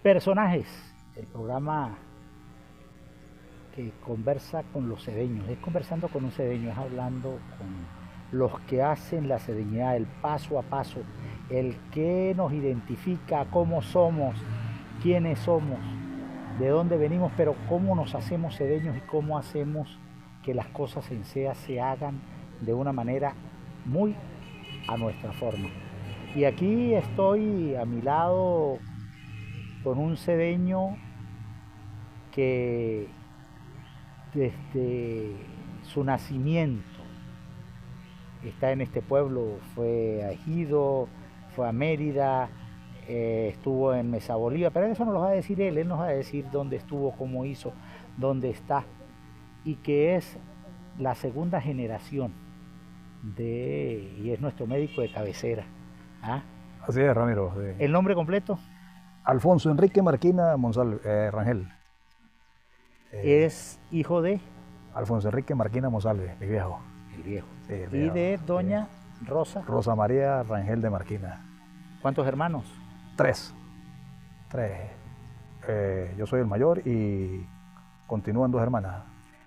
Personajes, el programa que conversa con los cedeños, es conversando con un cedeño, es hablando con los que hacen la cedeñidad, el paso a paso, el que nos identifica, cómo somos, quiénes somos, de dónde venimos, pero cómo nos hacemos cedeños y cómo hacemos que las cosas en SEA se hagan de una manera muy a nuestra forma. Y aquí estoy a mi lado con un cedeño que desde su nacimiento está en este pueblo, fue a Ejido, fue a Mérida, estuvo en Mesa Bolívar, pero eso no lo va a decir él nos va a decir dónde estuvo, cómo hizo, dónde está, y que es la segunda generación y es nuestro médico de cabecera. ¿Ah? Así es, Ramiro. Sí. ¿El nombre completo? Alfonso Enrique Marquina Rangel. Es hijo de Alfonso Enrique Marquina Monsalve, mi viejo. El viejo. Sí, el y viejo. de doña Sí. Rosa. Rosa María Rangel de Marquina. ¿Cuántos hermanos? Tres. Yo soy el mayor y continúan dos hermanas.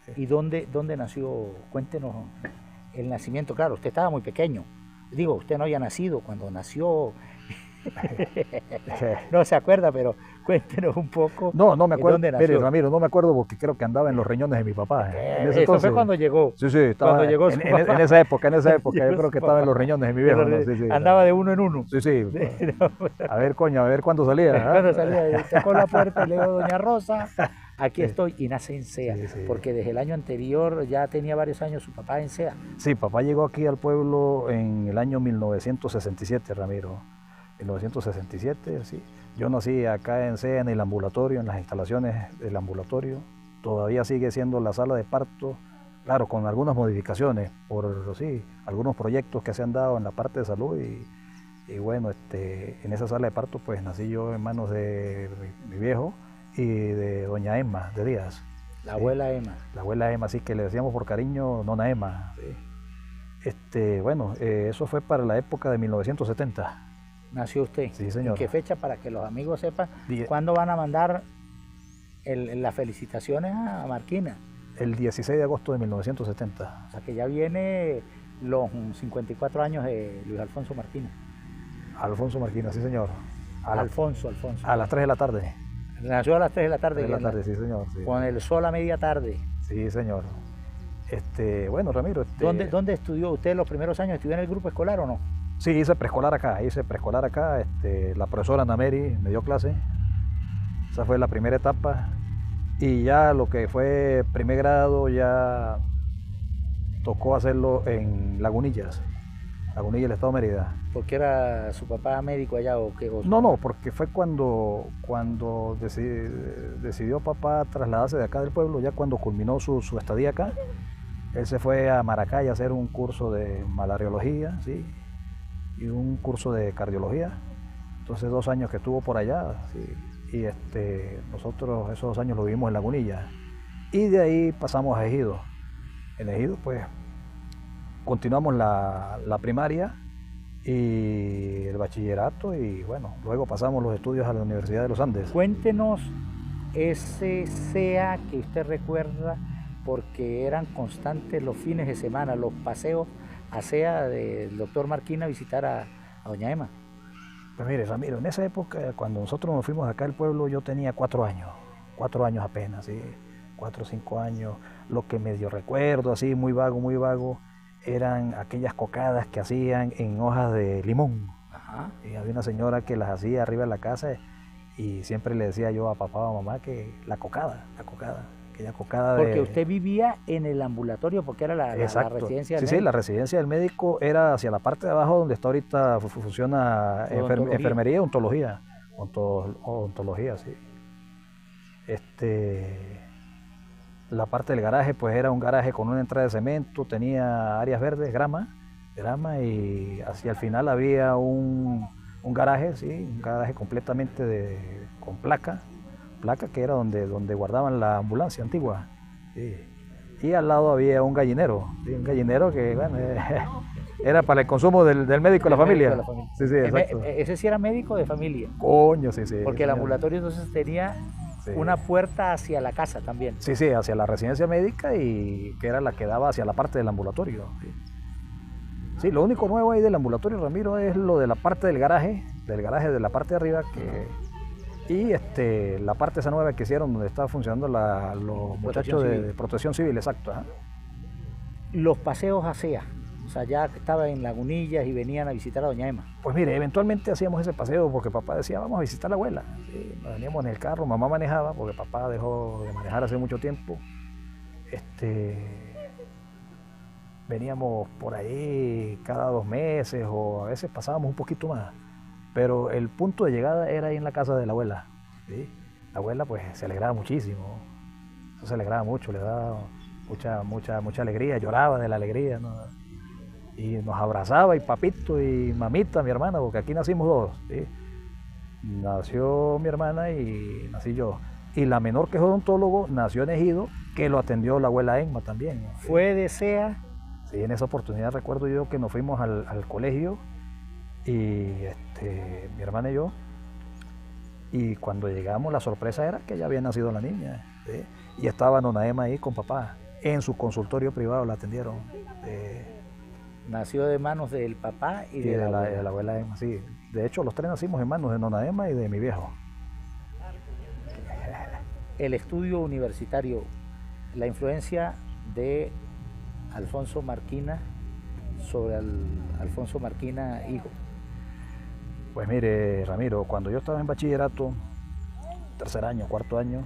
Sí. ¿Y dónde nació? Cuéntenos el nacimiento. Claro, usted estaba muy pequeño. Digo, usted no había nacido cuando nació. No se acuerda, pero cuéntenos un poco. No me acuerdo. ¿Dónde nació? Mire, Ramiro, no me acuerdo porque creo que andaba en los riñones de mi papá. Eso fue cuando llegó. Sí, estaba cuando llegó en esa época, yo creo que estaba en los riñones de mi viejo. ¿No? Sí, andaba de uno en uno. Sí. A ver, coño, a ver cuándo salía. Cuando salía, tocó la puerta y le dijo, doña Rosa, aquí estoy, y nace en SEA, sí. porque desde el año anterior ya tenía varios años su papá en SEA. Sí, papá llegó aquí al pueblo en el año 1967, Ramiro. 1967, sí. Yo nací acá en SEA, en el ambulatorio, en las instalaciones del ambulatorio. Todavía sigue siendo la sala de parto, claro, con algunas modificaciones, por sí, algunos proyectos que se han dado en la parte de salud y bueno, en esa sala de parto pues nací yo en manos de mi viejo y de doña Emma de Díaz. La abuela Emma. La abuela Emma, sí, que le decíamos por cariño nona Emma. Sí. Bueno, eso fue para la época de 1970. ¿Nació usted? Sí, señor. ¿En qué fecha? Para que los amigos sepan cuándo van a mandar las felicitaciones a Marquina. El 16 de agosto de 1970. O sea que ya viene los 54 años de Luis Alfonso Marquina. Alfonso Marquina, sí, señor. Alfonso. A las 3 de la tarde. Nació a las 3 de la tarde. 3 de la tarde, sí, señor. Sí. Con el sol a media tarde. Sí, señor. Bueno, Ramiro. ¿Dónde estudió usted los primeros años? ¿Estudió en el grupo escolar o no? Sí, hice preescolar acá. La profesora Ana Mary me dio clase. Esa fue la primera etapa. Y ya lo que fue primer grado ya tocó hacerlo en Lagunillas, el estado de Mérida. ¿Por qué era su papá médico allá o qué? No, porque fue cuando decidió papá trasladarse de acá del pueblo, ya cuando culminó su estadía acá. Él se fue a Maracay a hacer un curso de malariología, ¿sí? Y un curso de cardiología. Entonces 2 años que estuvo por allá, ¿sí? Y nosotros esos 2 años lo vivimos en Lagunilla. Y de ahí pasamos a Ejido. En Ejido pues continuamos la primaria y el bachillerato y bueno, luego pasamos los estudios a la Universidad de los Andes. Cuéntenos ese SEA que usted recuerda, porque eran constantes los fines de semana, los paseos a SEA del doctor Marquina a visitar a doña Emma. Pues mire, Ramiro, en esa época, cuando nosotros nos fuimos acá al pueblo, yo tenía 4 años apenas, ¿sí? 4 o 5 años. Lo que medio recuerdo, así, muy vago, eran aquellas cocadas que hacían en hojas de limón. Ajá. Y había una señora que las hacía arriba de la casa y siempre le decía yo a papá o a mamá que aquella cocada Porque usted vivía en el ambulatorio, porque era la residencia del médico. Sí, la residencia del médico era hacia la parte de abajo donde está ahorita funciona enfermería y ontología. Ontología, sí. La parte del garaje pues era un garaje con una entrada de cemento, tenía áreas verdes, grama y hacia el final había un garaje, sí, un garaje completamente con placa que era donde guardaban la ambulancia antigua. Sí. Y al lado había un gallinero, ¿sí? Un gallinero que, bueno, Era para el consumo del médico de la familia. Médico de la familia. Sí, sí, exacto. Ese sí era médico de familia. Coño, sí, sí. Porque el ambulatorio entonces tenía Sí. una puerta hacia la casa también. Sí, sí, hacia la residencia médica y que era la que daba hacia la parte del ambulatorio. Sí. Sí, lo único nuevo ahí del ambulatorio, Ramiro, es lo de la parte del garaje de la parte de arriba, y la parte esa nueva que hicieron donde estaba funcionando los muchachos de protección civil, exacto. Ajá. Los paseos a SEA, o sea, ya estaba en Lagunillas y venían a visitar a doña Emma. Pues mire, eventualmente hacíamos ese paseo porque papá decía, vamos a visitar a la abuela. Sí, nos veníamos en el carro, mamá manejaba porque papá dejó de manejar hace mucho tiempo. Veníamos por ahí cada 2 meses o a veces pasábamos un poquito más. Pero el punto de llegada era ahí en la casa de la abuela. ¿Sí? La abuela pues se alegraba muchísimo. Eso se alegraba mucho, le daba mucha alegría, lloraba de la alegría, ¿no? Y nos abrazaba, y papito y mamita, mi hermana, porque aquí nacimos 2. ¿Sí? Nació mi hermana y nací yo. Y la menor, que es odontólogo, nació en Ejido, que lo atendió la abuela Emma también, ¿no? Fue de SEA. Sí, en esa oportunidad recuerdo yo que nos fuimos al colegio, y mi hermana y yo, y cuando llegamos la sorpresa era que ya había nacido la niña, ¿sí? Y estaba nona Emma ahí con papá, en su consultorio privado la atendieron. Nació de manos del papá y de la abuela Emma, sí. De hecho, los 3 nacimos en manos de nona Emma y de mi viejo. El estudio universitario, la influencia de Alfonso Marquina sobre Alfonso Marquina hijo. Pues mire, Ramiro, cuando yo estaba en bachillerato, 3er año, 4.º año,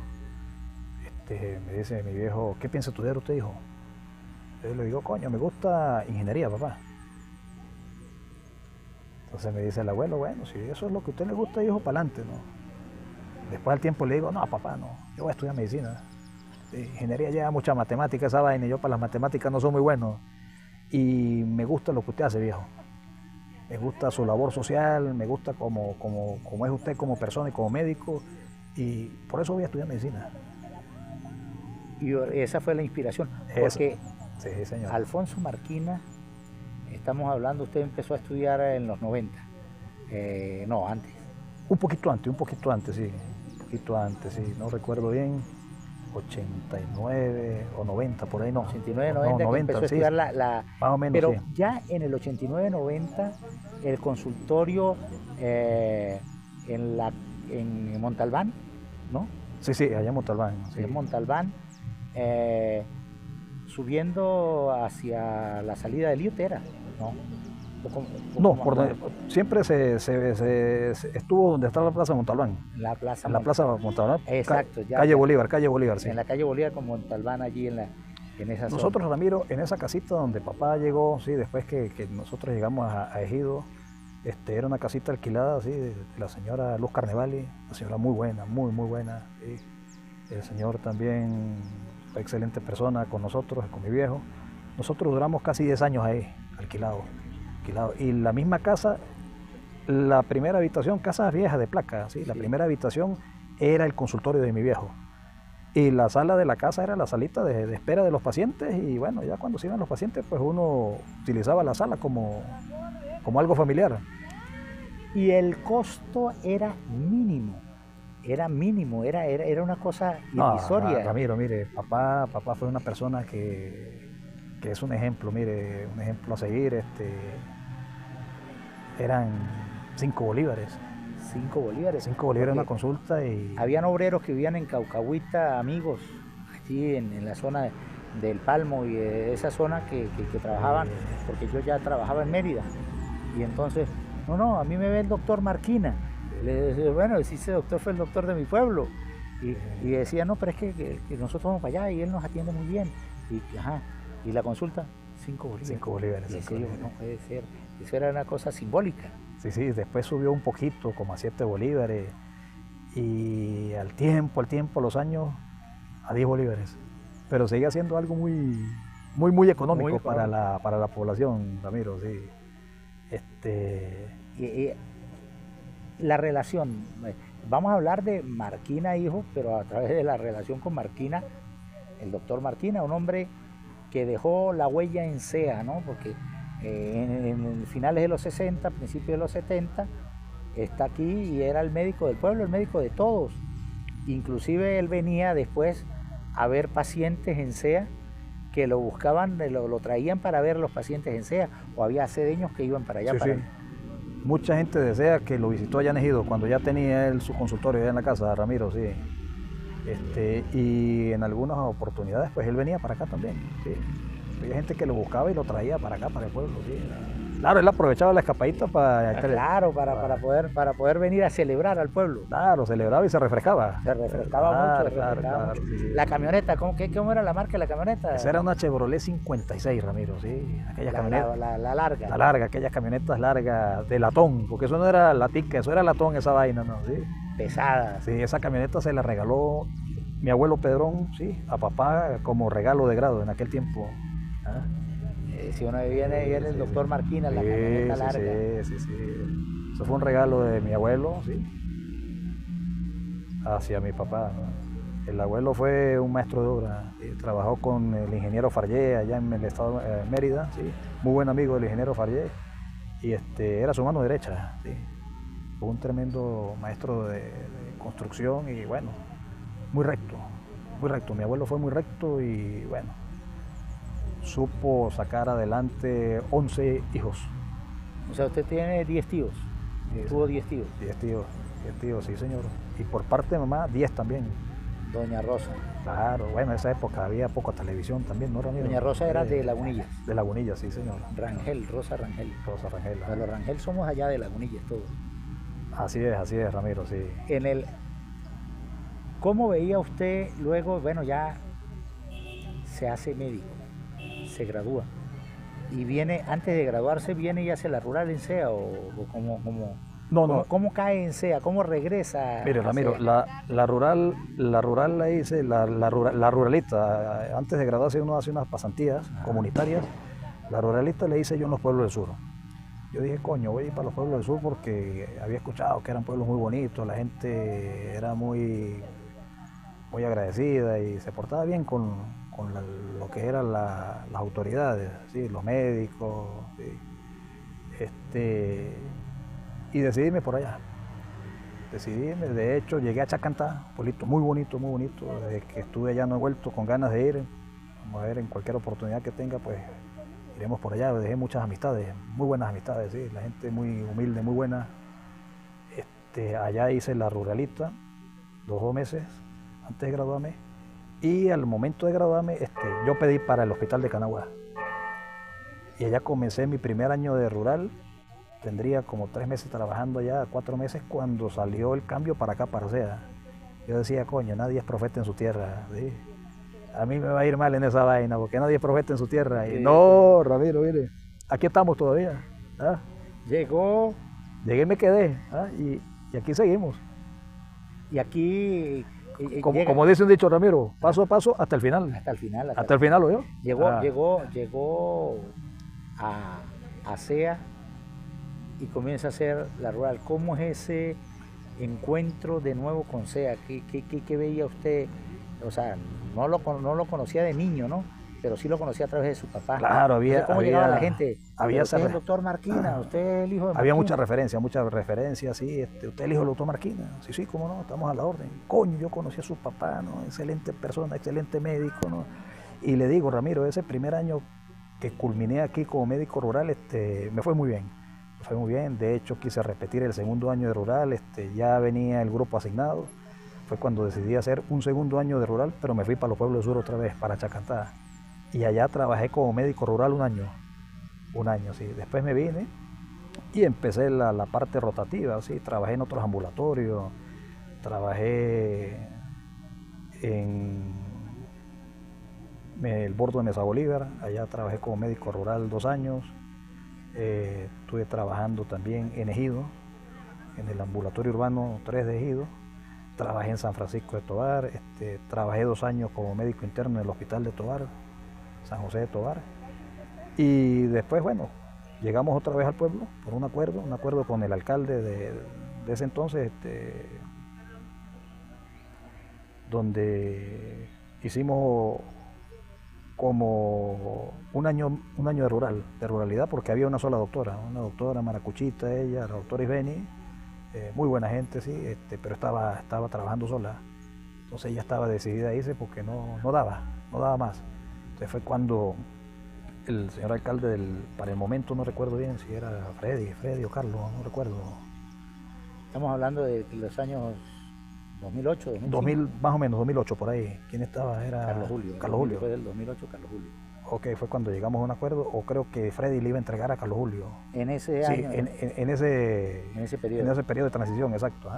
me dice mi viejo, ¿qué piensa estudiar usted, hijo? Yo le digo, coño, me gusta ingeniería, papá. Entonces me dice el abuelo, bueno, si eso es lo que a usted le gusta, hijo, para adelante, ¿no? Después al tiempo le digo, no, papá, no, yo voy a estudiar medicina. Ingeniería lleva mucha matemática, esa vaina, y yo para las matemáticas no soy muy bueno. Y me gusta lo que usted hace, viejo. Me gusta su labor social, me gusta como es usted como persona y como médico, y por eso voy a estudiar medicina. Y esa fue la inspiración, porque sí, señor. Alfonso Marquina, estamos hablando, usted empezó a estudiar en los 90, no, antes. Un poquito antes, sí, no recuerdo bien, 89 o 90, por ahí no. 89, 90, no, 90, empezó a estudiar más o menos, pero sí. Ya en el 89, 90, el consultorio en Montalbán, ¿no? Sí, allá en Montalbán. Sí. En Montalbán, subiendo hacia la salida del Liutera, ¿no? Siempre se estuvo donde está la Plaza Montalbán. La Plaza Montalbán. Exacto. Calle Bolívar, sí. En la calle Bolívar con Montalbán, allí en esa zona. Nosotros, Ramiro, en esa casita donde papá llegó, sí, después que nosotros llegamos a Ejido, era una casita alquilada, sí, de la señora Luz Carnevali, una señora muy buena, muy buena. Sí. El señor también fue excelente persona con nosotros, con mi viejo. Nosotros duramos casi 10 años ahí, alquilados. Y la misma casa, la primera habitación, casa vieja de placa, ¿sí? La primera habitación era el consultorio de mi viejo. Y la sala de la casa era la salita de espera de los pacientes, y bueno, ya cuando se iban los pacientes, pues uno utilizaba la sala como algo familiar. Y el costo era mínimo, era una cosa irrisoria. No, Ramiro, mire, papá fue una persona que es un ejemplo, mire, un ejemplo a seguir. Eran 5 bolívares. 5 bolívares. 5 bolívares en una consulta. Y habían obreros que vivían en Caucahuita, amigos, allí en la zona del Palmo y esa zona que trabajaban, porque yo ya trabajaba en Mérida. Y entonces, no, a mí me ve el doctor Marquina. Le decía, bueno, si ese doctor fue el doctor de mi pueblo. Y decía, no, pero es que nosotros vamos para allá y él nos atiende muy bien. Y la consulta, 5 bolívares. 5 bolívares. Y decía yo, no puede ser. Eso era una cosa simbólica. Sí, después subió un poquito, como a 7 bolívares. Y al tiempo, a los años, a 10 bolívares. Pero seguía siendo algo muy económico para la población, Ramiro, sí. Y la relación, vamos a hablar de Marquina hijo, pero a través de la relación con Marquina, el doctor Marquina, un hombre que dejó la huella en SEA, ¿no? Porque en finales de los 60, principios de los 70, está aquí y era el médico del pueblo, el médico de todos. Inclusive él venía después a ver pacientes en SEA que lo buscaban, lo traían para ver a los pacientes en SEA, o había sedeños que iban para allá. Sí, para sí. Mucha gente desea que lo visitó allá en Ejido, cuando ya tenía él su consultorio allá en la casa, Ramiro, sí. Y en algunas oportunidades, pues él venía para acá también, sí. Había gente que lo buscaba y lo traía para acá, para el pueblo, sí. Claro, él aprovechaba la escapadita para... Claro, para poder venir a celebrar al pueblo. Claro, celebraba y se refrescaba. Se refrescaba mucho, se refrescaba mucho. Sí. La camioneta, ¿cómo era la marca de la camioneta? Esa era una Chevrolet 56, Ramiro, sí. Aquellas camionetas. La larga. La larga, aquellas camionetas largas de latón, porque eso no era latica, eso era latón, esa vaina, ¿no? Sí. Pesada. Sí, esa camioneta se la regaló mi abuelo Pedrón, sí, a papá como regalo de grado en aquel tiempo. ¿Ah? Si uno viene el doctor Marquina, la camioneta larga. Sí. Eso fue un regalo de mi abuelo, sí, hacia mi papá, ¿no? El abuelo fue un maestro de obra, ¿sí? Trabajó con el ingeniero Farllé allá en el estado de Mérida, ¿sí? Muy buen amigo del ingeniero Farllé, y era su mano derecha, ¿sí? Fue un tremendo maestro de construcción y bueno, muy recto, muy recto. Mi abuelo fue muy recto y bueno, supo sacar adelante 11 hijos. O sea, usted tiene 10 tíos. Tuvo 10 tíos. 10 tíos, sí señor. Y por parte de mamá, 10 también. Doña Rosa. Claro, bueno, en esa época había poca televisión también, ¿no, Ramiro? Doña Rosa era de Lagunillas. De Lagunillas, sí señor. Rangel, Rosa Rangel. Rosa Rangel. Pero los Rangel somos allá de Lagunillas todos. Así es, Ramiro, sí. ¿Cómo veía usted luego, bueno, ya se hace médico, se gradúa, y viene, antes de graduarse, viene y hace la rural en SEA, o ¿cómo cae en SEA? ¿Cómo regresa? Mire, Ramiro, la rural la hice, la ruralista, antes de graduarse uno hace unas pasantías comunitarias, la ruralista la hice yo en los pueblos del sur. Yo dije, coño, voy a ir para los pueblos del sur porque había escuchado que eran pueblos muy bonitos, la gente era muy agradecida y se portaba bien con lo que eran las autoridades, ¿sí? Los médicos, ¿sí? Y decidí irme por allá. De hecho, llegué a Chacantá, pueblito muy bonito, desde que estuve allá no he vuelto con ganas de ir. Vamos a ver, en cualquier oportunidad que tenga, pues iremos por allá. Dejé muchas amistades, muy buenas amistades, ¿sí? La gente muy humilde, muy buena. Allá hice la ruralista 2 meses antes de graduarme, y al momento de graduarme yo pedí para el hospital de Canagua, y allá comencé mi primer año de rural. Tendría como 3 meses trabajando allá, 4 meses, cuando salió el cambio para acá, para SEA. Yo decía, coño, nadie es profeta en su tierra, ¿sí? A mí me va a ir mal en esa vaina, porque nadie es profeta en su tierra. Y no, Ramiro, mire, aquí estamos todavía. ¿Ah? Llegué y me quedé, ¿ah? Y aquí seguimos. Y aquí... Como dice un dicho, Ramiro, paso a paso hasta el final. Hasta el final. Hasta el final, ¿oyó? Llegó a SEA y comienza a hacer la rural. ¿Cómo es ese encuentro de nuevo con SEA? ¿Qué veía usted? O sea, no lo conocía de niño, ¿no? Pero sí lo conocía a través de su papá. Claro, ¿Cómo llegaba la gente? Usted es el doctor Marquina, usted es el hijo de Marquina. Había muchas referencias, sí. Usted es el hijo del doctor Marquina. Sí, cómo no, estamos a la orden. Coño, yo conocí a su papá, ¿no? Excelente persona, excelente médico, ¿no? Y le digo, Ramiro, ese primer año que culminé aquí como médico rural, me fue muy bien. Me fue muy bien. De hecho, quise repetir el segundo año de rural, ya venía el grupo asignado. Fue cuando decidí hacer un segundo año de rural, pero me fui para los pueblos del sur otra vez, para Chacantá. Y allá trabajé como médico rural un año, sí. Después me vine y empecé la parte rotativa, sí. Trabajé en otros ambulatorios, trabajé en el Bordo de Mesa Bolívar, allá trabajé como médico rural 2 años. Estuve trabajando también en Ejido, en el ambulatorio urbano 3 de Ejido. Trabajé en San Francisco de Tovar, trabajé 2 años como médico interno en el hospital de Tovar, San José de Tovar. Y después, bueno, llegamos otra vez al pueblo por un acuerdo con el alcalde de ese entonces, donde hicimos como un año de ruralidad, porque había una sola doctora, una doctora maracuchita, ella, la doctora Isbeni, muy buena gente, sí, pero estaba trabajando sola. Entonces ella estaba decidida a irse porque no daba más. Entonces fue cuando el señor alcalde para el momento no recuerdo bien si era Freddy o Carlos, no recuerdo. Estamos hablando de los años 2008, 2000, más o menos, 2008 por ahí. ¿Quién estaba? Era Carlos Julio. Carlos Julio. Fue del 2008 Carlos Julio. Ok, fue cuando llegamos a un acuerdo, o creo que Freddy le iba a entregar a Carlos Julio. En ese sí, año. En ese periodo. En ese periodo de transición, exacto.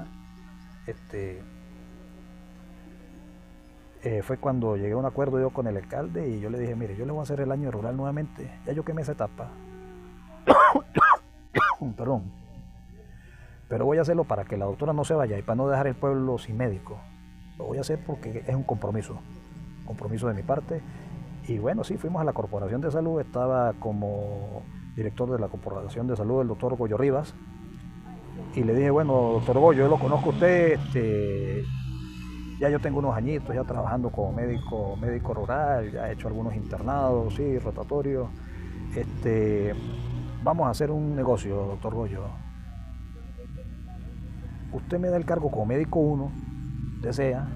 Fue cuando llegué a un acuerdo yo con el alcalde y yo le dije, mire, yo le voy a hacer el año rural nuevamente. Ya yo quemé esa etapa. Perdón. Pero voy a hacerlo para que la doctora no se vaya y para no dejar el pueblo sin médico. Lo voy a hacer porque es un compromiso de mi parte. Y bueno, sí, fuimos a la Corporación de Salud, estaba como director de la Corporación de Salud el doctor Goyo Rivas. Y le dije, bueno, doctor Goyo, yo lo conozco a usted, ya yo tengo unos añitos ya trabajando como médico rural, ya he hecho algunos internados, sí, rotatorios. Vamos a hacer un negocio, doctor Goyo. Usted me da el cargo como médico 1 de SEA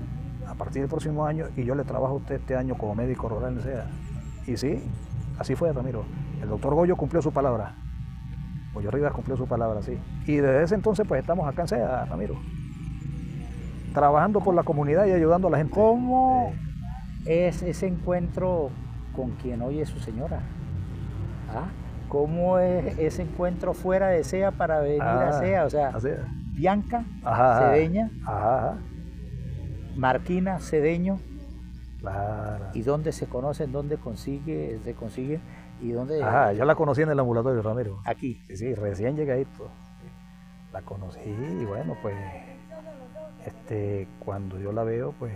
a partir del próximo año y yo le trabajo a usted este año como médico rural en SEA. Y sí, así fue, Ramiro. El doctor Goyo cumplió su palabra. Goyo Rivas cumplió su palabra, sí. Y desde ese entonces pues estamos acá en SEA, Ramiro. Trabajando por la comunidad y ayudando a la gente. ¿Cómo es ese encuentro con quien hoy es su señora? ¿Ah? ¿Cómo es ese encuentro fuera de SEA para venir a SEA? O sea, Bianca, cedeña, Marquina, cedeño. Claro. ¿Y dónde se conocen? ¿Dónde se consiguen? ¿Y dónde? Yo la conocí en el ambulatorio, Ramiro. Aquí. Sí, recién llegadito. La conocí y bueno, pues cuando yo la veo, pues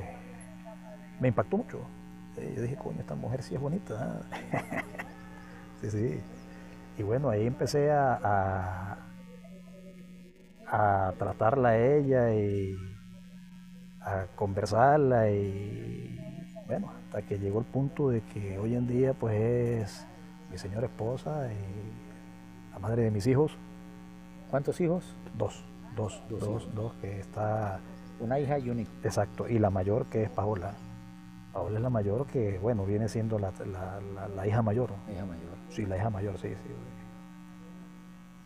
me impactó mucho. Yo dije, coño, esta mujer sí es bonita. Sí. Y bueno, ahí empecé a tratarla a ella y a conversarla y bueno, hasta que llegó el punto de que hoy en día pues es mi señora esposa y la madre de mis hijos. ¿Cuántos hijos? Dos, que está... Una hija y un hijo. Exacto, y la mayor que es Paola. Paola es la mayor que, bueno, viene siendo la hija mayor. La hija mayor. Sí, la hija mayor, sí.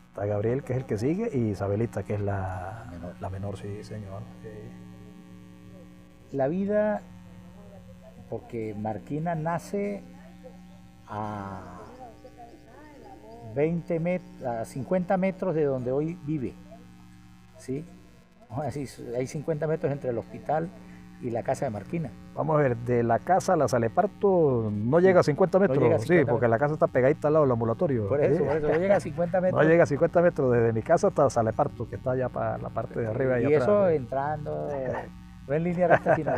Está Gabriel, que es el que sigue, y Isabelita, que es la menor, sí, señor. La vida, porque Marquina nace a 50 metros de donde hoy vive, ¿sí? Hay 50 metros entre el hospital y la casa de Marquina. Vamos a ver, de la casa a la sala de parto no llega a 50 metros, no llega a 50 metros. Porque la casa está pegadita al lado del ambulatorio. Por eso, no llega a 50 metros. No llega a 50 metros desde mi casa hasta la sala de parto, que está allá para la parte de arriba. Y atrás, eso entrando, no en línea recta, sino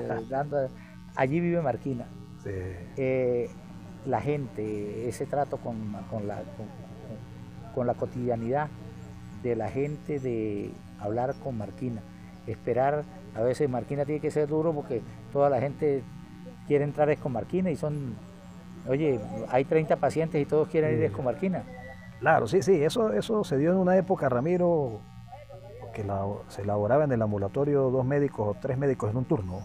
allí vive Marquina. Sí. La gente, ese trato con la cotidianidad de la gente, de hablar con Marquina, esperar. A veces Marquina tiene que ser duro porque toda la gente quiere entrar es con Marquina y oye, hay 30 pacientes y todos quieren ir con Marquina. Claro, sí, eso se dio en una época, Ramiro, porque se elaboraba en el ambulatorio 2 médicos o 3 médicos en un turno.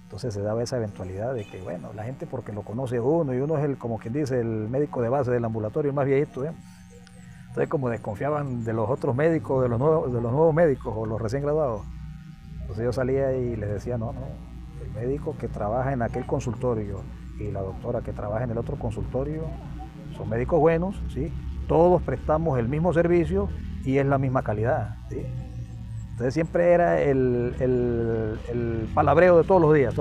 Entonces se daba esa eventualidad de que, bueno, la gente porque lo conoce uno y uno es como quien dice, el médico de base del ambulatorio, el más viejito, Entonces como desconfiaban de los otros médicos, de los nuevos médicos o los recién graduados. Entonces yo salía y les decía, no, el médico que trabaja en aquel consultorio y la doctora que trabaja en el otro consultorio son médicos buenos, ¿sí? Todos prestamos el mismo servicio y es la misma calidad, ¿sí? Entonces siempre era el palabreo de todos los días,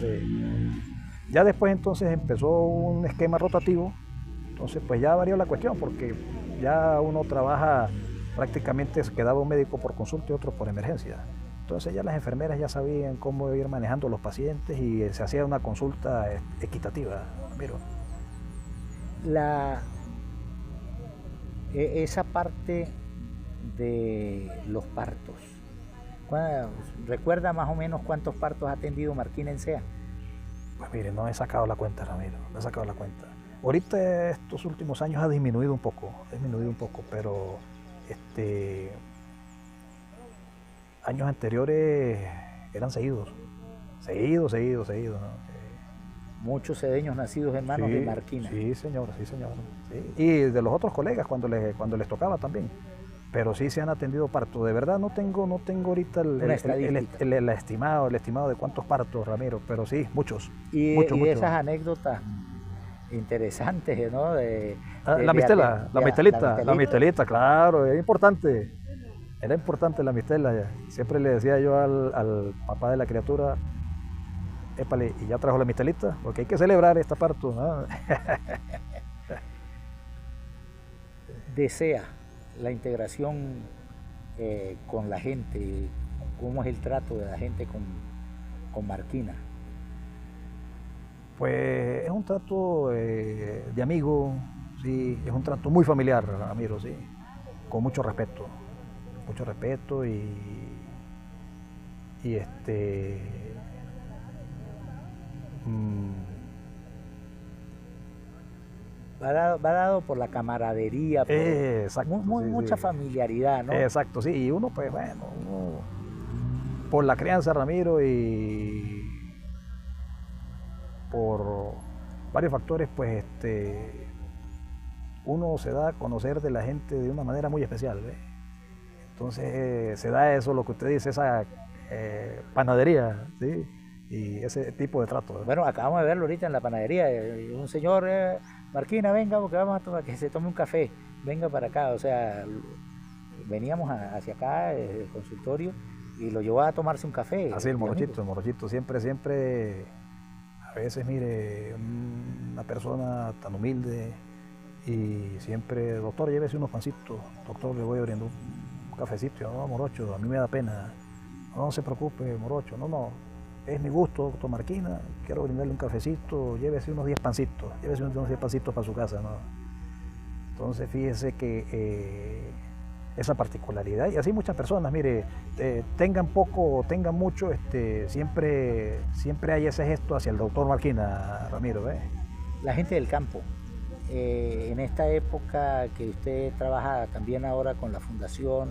¿sí? Ya después entonces empezó un esquema rotativo, entonces pues ya varió la cuestión porque ya uno trabaja, prácticamente se quedaba un médico por consulta y otro por emergencia. Entonces ya las enfermeras ya sabían cómo ir manejando los pacientes y se hacía una consulta equitativa, Ramiro. Esa parte de los partos, ¿recuerda más o menos cuántos partos ha atendido Marquina en SEA? Pues mire, no he sacado la cuenta, Ramiro, no he sacado la cuenta. Ahorita estos últimos años ha disminuido un poco, pero años anteriores eran seguidos, ¿no? Muchos cedeños nacidos en manos Sí, de Marquina. Sí, señor, sí, señor. Sí. Y de los otros colegas cuando les tocaba también. Pero sí se han atendido partos. De verdad no tengo ahorita el estimado de cuántos partos, Ramiro, pero sí, muchos. Y muchos. esas anécdotas interesantes, ¿no? La mistelita, claro, era importante. Era importante la mistela. Siempre le decía yo al papá de la criatura, épale, y ya trajo la mistelita, porque hay que celebrar esta parto, ¿no? Desea la integración con la gente, cómo es el trato de la gente con Marquina. Pues es un trato de amigo, sí, es un trato muy familiar, Ramiro, sí, con mucho respeto Va dado por la camaradería, por exacto, mucha familiaridad, ¿no? Exacto, sí, y uno, pues bueno, por la crianza, Ramiro, y por varios factores, pues uno se da a conocer de la gente de una manera muy especial, ¿ves? Entonces se da eso, lo que usted dice, esa panadería, ¿sí? Y ese tipo de trato. Bueno, acabamos de verlo ahorita en la panadería, un señor, Marquina, venga, porque vamos a tomar, que se tome un café, venga para acá, o sea, veníamos hacia acá, el consultorio, y lo llevó a tomarse un café. Así, el morochito, siempre, a veces, mire, una persona tan humilde, y siempre, doctor, llévese unos pancitos, doctor, le voy abriendo un cafecito, no, morocho, a mí me da pena, no se preocupe, morocho, no, es mi gusto, doctor Marquina, quiero brindarle un cafecito, llévese unos 10 pancitos, para su casa, ¿no? Entonces fíjese que esa particularidad, y así muchas personas, mire, tengan poco o tengan mucho, siempre hay ese gesto hacia el doctor Marquina, Ramiro, ¿ves? La gente del campo, en esta época que usted trabaja también ahora con la fundación,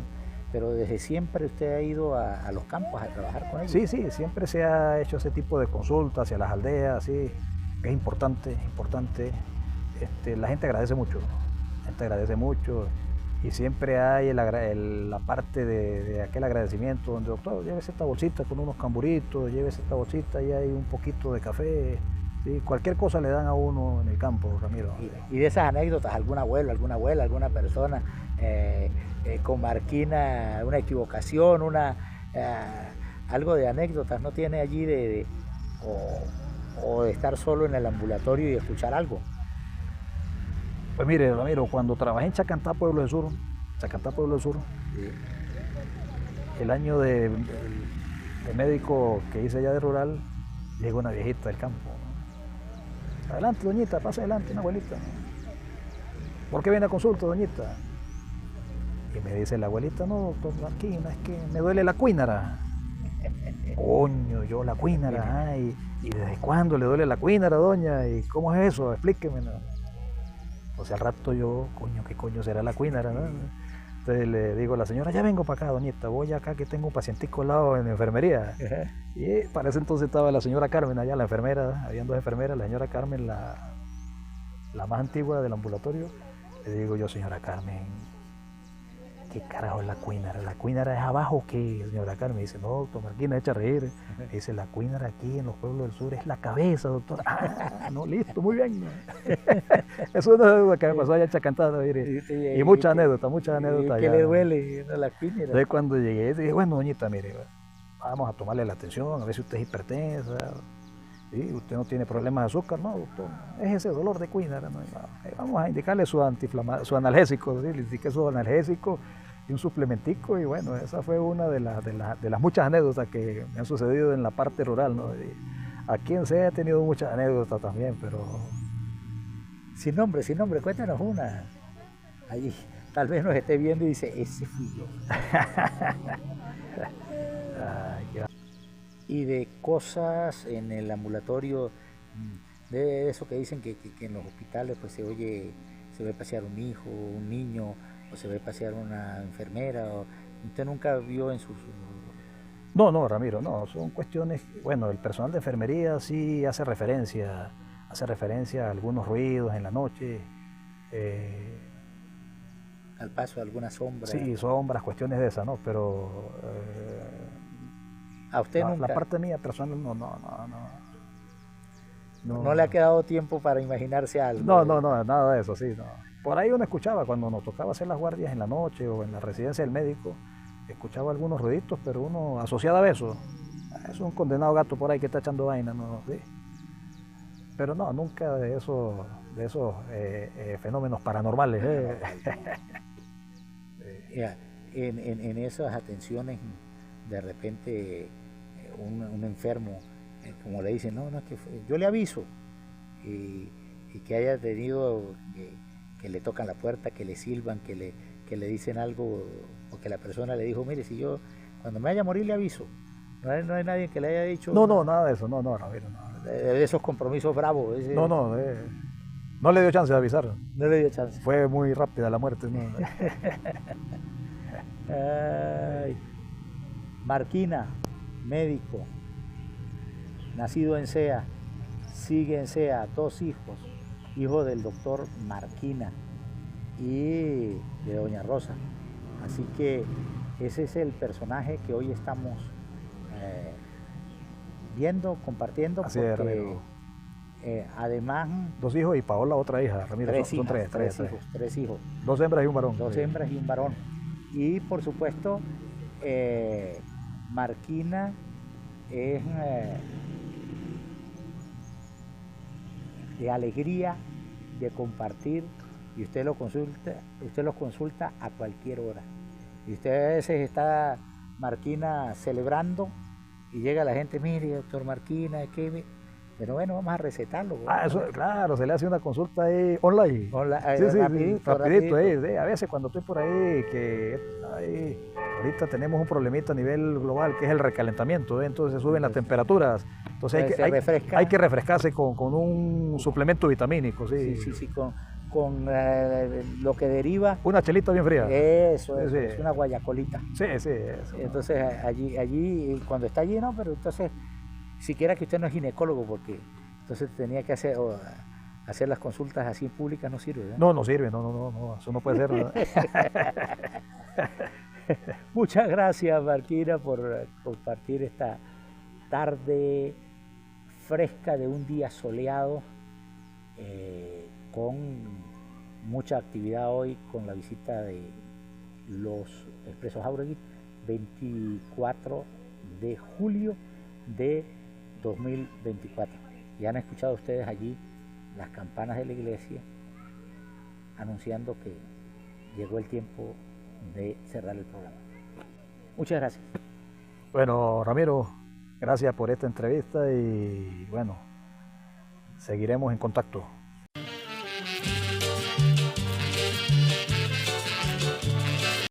pero desde siempre usted ha ido a los campos a trabajar con ellos. Sí, siempre se ha hecho ese tipo de consultas hacia las aldeas, sí, es importante. La gente agradece mucho, y siempre hay la parte de aquel agradecimiento donde, doctor, llévese esta bolsita con unos camburitos, llévese esta bolsita y hay un poquito de café, sí, cualquier cosa le dan a uno en el campo, Ramiro. Y de esas anécdotas, algún abuelo, alguna abuela, alguna persona con Marquina, una equivocación, algo de anécdotas, ¿no tiene allí o de estar solo en el ambulatorio y escuchar algo? Pues mire, Ramiro, cuando trabajé en Chacantá, Pueblo del Sur, sí, el año de médico que hice allá de rural, llegó una viejita del campo. Adelante, doñita, pasa adelante, una abuelita. ¿Por qué viene a consulta, doñita? Y me dice la abuelita, no, doctor Marquina, es que me duele la cuínara. Coño, yo la cuínara, ¿y desde cuándo le duele la cuínara, doña? ¿Y cómo es eso? Explíqueme, ¿no? O sea, al rato yo, coño, ¿qué coño será la cuínara, no? Entonces le digo a la señora, ya vengo para acá, doñita, voy acá que tengo un pacientico al lado en la enfermería. Y para ese entonces estaba la señora Carmen allá, la enfermera, habían 2 enfermeras, la señora Carmen, la más antigua del ambulatorio. Le digo yo, señora Carmen, ¿qué carajo es la cuínara? ¿La cuínara es abajo qué, señora Carmen? Me dice, no, doctor Marquina, echa a reír. Me dice, la cuínara aquí en los pueblos del sur es la cabeza, doctor. Ah, no, listo, muy bien. Es una deuda que me pasó allá en Chacantá, mire. Y muchas anécdotas. ¿Qué le duele a la cuínara? Entonces cuando llegué, dije, bueno, doñita, mire, vamos a tomarle la atención, a ver si usted es hipertensa. ¿Sí? Usted no tiene problemas de azúcar, no, doctor, es ese dolor de cuínara, ¿no? Vamos a indicarle su analgésico, ¿sí? Le indiqué su analgésico y un suplementico, y bueno, esa fue una de las muchas anécdotas que me han sucedido en la parte rural, ¿no? Y aquí en CE he tenido muchas anécdotas también, pero... Sin nombre, cuéntanos una. Allí, tal vez nos esté viendo y dice, ese fui yo. Ay, Y de cosas en el ambulatorio De eso que dicen que en los hospitales pues se ve pasear un hijo, un niño, o se ve pasear una enfermera, o usted nunca vio en sus... No, no, Ramiro, no, son cuestiones, bueno, el personal de enfermería sí hace referencia a algunos ruidos en la noche, al paso de alguna sombra. sí, sombras, cuestiones de esas, ¿no? Pero a usted la nunca... parte mía personal No le ha quedado tiempo para imaginarse algo. No, nada de eso, sí, no. Por ahí uno escuchaba cuando nos tocaba hacer las guardias en la noche o en la residencia del médico, escuchaba algunos ruiditos, pero uno asociado a eso, es un condenado gato por ahí que está echando vaina, ¿no? ¿Sí? Pero no, nunca de esos fenómenos paranormales. En esas atenciones, de repente, un enfermo, como le dicen, no, es que yo le aviso, y que haya tenido que le tocan la puerta, que le silban, que le dicen algo, o que la persona le dijo, mire, si yo cuando me vaya a morir le aviso. No hay nadie que le haya dicho... No, nada de eso, no, Ramiro, no. De esos compromisos bravos. No le dio chance de avisar. No le dio chance. Fue muy rápida la muerte, ¿no? Ay. Marquina, médico, nacido en Sea, sigue en Sea, 2 hijos, hijo del doctor Marquina y de doña Rosa. Así que ese es el personaje que hoy estamos viendo, compartiendo. Así es, Ramiro. Además... 2 hijos y Paola otra hija, Ramiro. Son tres hijos. 2 hembras y un varón. 2 hembras y un varón. Y por supuesto, Marquina es de alegría, de compartir, y usted los consulta a cualquier hora. Y usted a veces está Marquina celebrando y llega la gente, mire, doctor Marquina, pero bueno, vamos a recetarlo. Eso, claro, se le hace una consulta ahí online. Rapidito. Sí. A veces cuando estoy por ahí, ahorita tenemos un problemita a nivel global que es el recalentamiento, entonces suben las temperaturas. Entonces hay que refrescarse con un suplemento vitamínico. Sí, con lo que deriva. Una chelita bien fría. Eso, es una guayacolita. Sí, eso. Entonces allí cuando está lleno, pero entonces, siquiera que usted no es ginecólogo, porque entonces tenía que hacer las consultas así en públicas, no sirve, ¿verdad? No sirve, no, eso no puede ser, ¿verdad? Muchas gracias, Marquina, por compartir esta tarde fresca de un día soleado, con mucha actividad hoy, con la visita de los Expresos Jáuregui, 24 de julio de 2024. Ya han escuchado ustedes allí las campanas de la iglesia anunciando que llegó el tiempo de cerrar el programa. Muchas gracias. Bueno, Ramiro, gracias por esta entrevista y bueno, seguiremos en contacto.